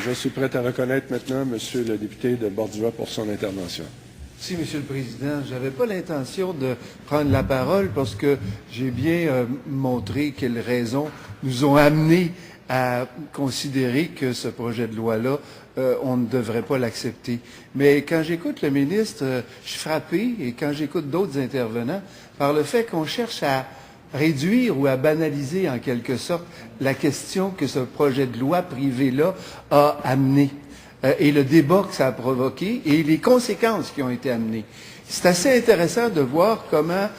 Je suis prêt à reconnaître maintenant Monsieur le député de Bordua pour son intervention. Si, Monsieur le Président, je n'avais pas l'intention de prendre la parole parce que j'ai bien montré quelles raisons nous ont amenés à considérer que ce projet de loi-là, on ne devrait pas l'accepter. Mais quand j'écoute le ministre, je suis frappé, et quand j'écoute d'autres intervenants, par le fait qu'on cherche à réduire ou à banaliser en quelque sorte la question que ce projet de loi privé-là a amené. Et le débat que ça a provoqué et les conséquences qui ont été amenées. C'est assez intéressant de voir comment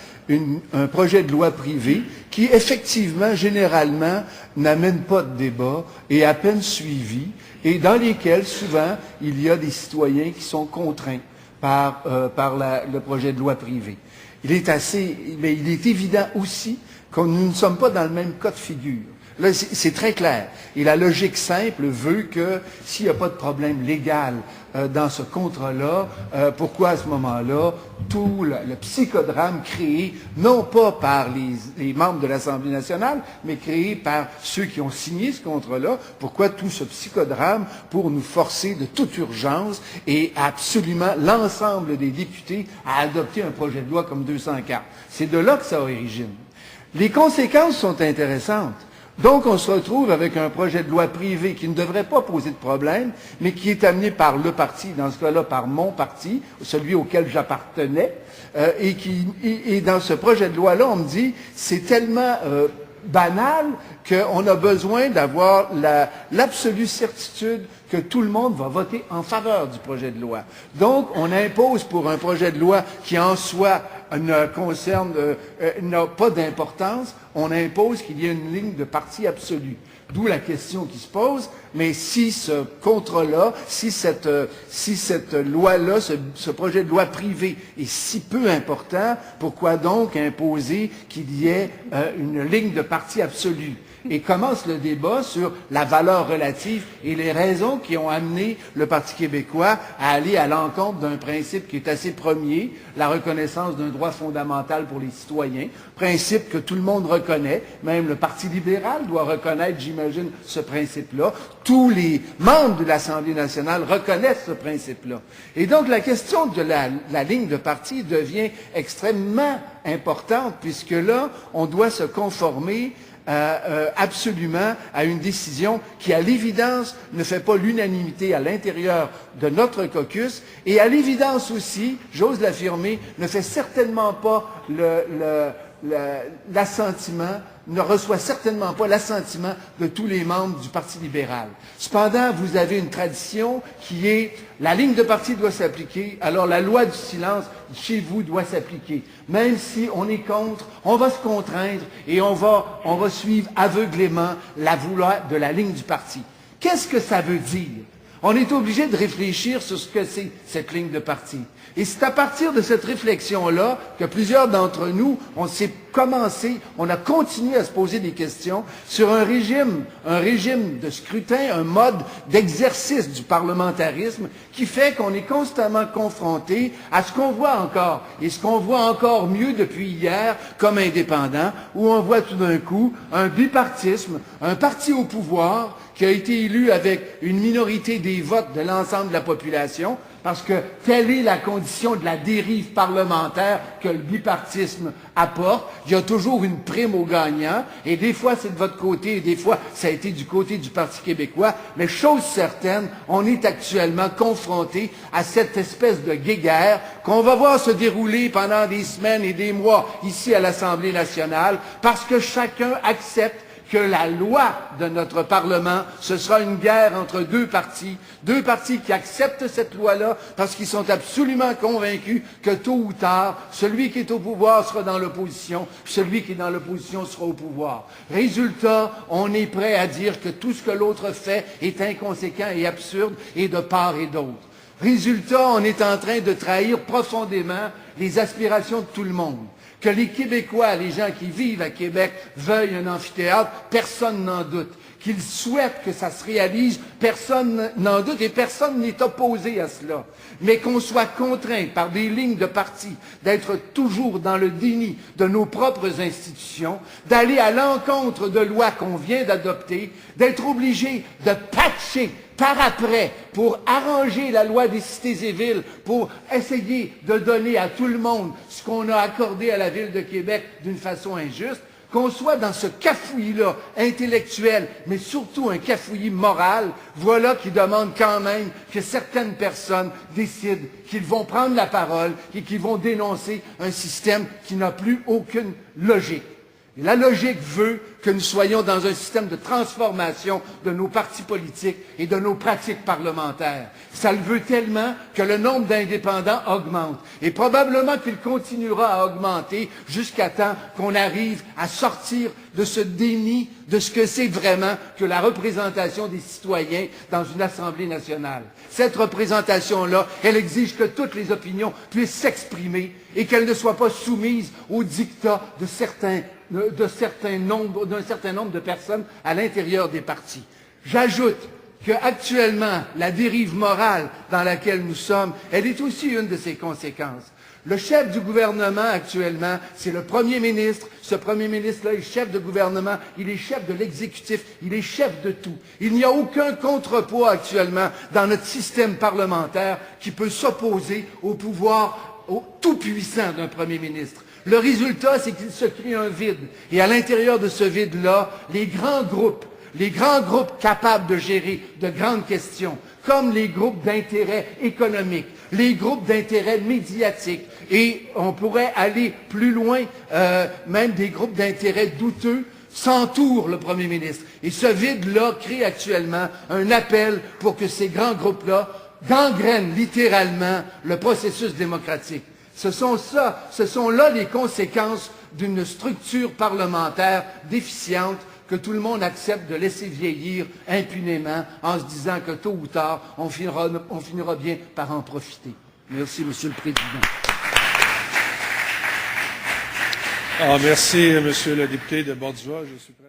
un projet de loi privé qui, effectivement, généralement, n'amène pas de débat, est à peine suivi et dans lesquels, souvent, il y a des citoyens qui sont contraints par le projet de loi privé. Mais il est évident aussi que nous ne sommes pas dans le même cas de figure. Là, c'est très clair. Et la logique simple veut que s'il n'y a pas de problème légal dans ce contrat-là, pourquoi à ce moment-là, tout le psychodrame créé, non pas par les membres de l'Assemblée nationale, mais créé par ceux qui ont signé ce contrat-là, pourquoi tout ce psychodrame pour nous forcer de toute urgence et absolument l'ensemble des députés à adopter un projet de loi comme 204. C'est de là que ça origine. Les conséquences sont intéressantes. Donc, on se retrouve avec un projet de loi privé qui ne devrait pas poser de problème, mais qui est amené par le parti, dans ce cas-là par mon parti, celui auquel j'appartenais, et dans ce projet de loi-là, on me dit, c'est tellement banal qu'on a besoin d'avoir l'absolue certitude que tout le monde va voter en faveur du projet de loi. Donc, on impose pour un projet de loi qui en soi n'a pas d'importance, on impose qu'il y ait une ligne de parti absolue. D'où la question qui se pose, mais si ce contrat-là, si cette loi-là, ce projet de loi privé est si peu important, pourquoi donc imposer qu'il y ait une ligne de parti absolue? Et commence le débat sur la valeur relative et les raisons qui ont amené le Parti québécois à aller à l'encontre d'un principe qui est assez premier, la reconnaissance d'un droit fondamental pour les citoyens, principe que tout le monde reconnaît, même le Parti libéral doit reconnaître, j'imagine, ce principe-là. Tous les membres de l'Assemblée nationale reconnaissent ce principe-là. Et donc la question de la ligne de parti devient extrêmement importante, puisque là, on doit se conformer absolument à une décision qui, à l'évidence, ne fait pas l'unanimité à l'intérieur de notre caucus et, à l'évidence aussi, j'ose l'affirmer, ne fait certainement pas l'assentiment, ne reçoit certainement pas l'assentiment de tous les membres du Parti libéral. Cependant, vous avez une tradition qui est la ligne de parti doit s'appliquer, alors la loi du silence chez vous doit s'appliquer. Même si on est contre, on va se contraindre et on va suivre aveuglément la loi de la ligne du parti. Qu'est-ce que ça veut dire? On est obligé de réfléchir sur ce que c'est cette ligne de parti. Et c'est à partir de cette réflexion-là que plusieurs d'entre nous, on a continué à se poser des questions sur un régime de scrutin, un mode d'exercice du parlementarisme qui fait qu'on est constamment confronté à ce qu'on voit encore, et ce qu'on voit encore mieux depuis hier comme indépendant, où on voit tout d'un coup un bipartisme, un parti au pouvoir qui a été élu avec une minorité des votes de l'ensemble de la population, parce que telle est la condition de la dérive parlementaire que le bipartisme apporte. Il y a toujours une prime aux gagnants, et des fois c'est de votre côté, et des fois ça a été du côté du Parti québécois, mais chose certaine, on est actuellement confronté à cette espèce de guéguerre qu'on va voir se dérouler pendant des semaines et des mois ici à l'Assemblée nationale, parce que chacun accepte que la loi de notre Parlement, ce sera une guerre entre deux partis qui acceptent cette loi-là parce qu'ils sont absolument convaincus que tôt ou tard, celui qui est au pouvoir sera dans l'opposition, celui qui est dans l'opposition sera au pouvoir. Résultat, on est prêt à dire que tout ce que l'autre fait est inconséquent et absurde et de part et d'autre. Résultat, on est en train de trahir profondément les aspirations de tout le monde. Que les Québécois, les gens qui vivent à Québec, veuillent un amphithéâtre, personne n'en doute. qu'il souhaite que ça se réalise, personne n'en doute et personne n'est opposé à cela. Mais qu'on soit contraint par des lignes de parti d'être toujours dans le déni de nos propres institutions, d'aller à l'encontre de lois qu'on vient d'adopter, d'être obligé de patcher par après pour arranger la loi des cités et villes, pour essayer de donner à tout le monde ce qu'on a accordé à la Ville de Québec d'une façon injuste, qu'on soit dans ce cafouillis-là intellectuel, mais surtout un cafouillis moral, voilà qui demande quand même que certaines personnes décident qu'ils vont prendre la parole et qu'ils vont dénoncer un système qui n'a plus aucune logique. Et la logique veut que nous soyons dans un système de transformation de nos partis politiques et de nos pratiques parlementaires. Ça le veut tellement que le nombre d'indépendants augmente. Et probablement qu'il continuera à augmenter jusqu'à temps qu'on arrive à sortir de ce déni de ce que c'est vraiment que la représentation des citoyens dans une Assemblée nationale. Cette représentation-là, elle exige que toutes les opinions puissent s'exprimer et qu'elles ne soient pas soumises aux dictats d'un certain nombre de personnes à l'intérieur des partis. J'ajoute qu'actuellement, la dérive morale dans laquelle nous sommes, elle est aussi une de ses conséquences. Le chef du gouvernement actuellement, c'est le premier ministre. Ce premier ministre-là est chef de gouvernement, il est chef de l'exécutif, il est chef de tout. Il n'y a aucun contrepoids actuellement dans notre système parlementaire qui peut s'opposer au pouvoir tout-puissant d'un premier ministre. Le résultat, c'est qu'il se crée un vide. Et à l'intérieur de ce vide-là, les grands groupes capables de gérer de grandes questions, comme les groupes d'intérêt économiques, les groupes d'intérêt médiatiques, et on pourrait aller plus loin, même des groupes d'intérêt douteux, s'entourent le Premier ministre. Et ce vide-là crée actuellement un appel pour que ces grands groupes-là gangrènent littéralement le processus démocratique. Ce sont là les conséquences d'une structure parlementaire déficiente que tout le monde accepte de laisser vieillir impunément en se disant que tôt ou tard, on finira bien par en profiter. Merci, Monsieur le Président. Merci, Monsieur le député de Bordua. Je suis prêt.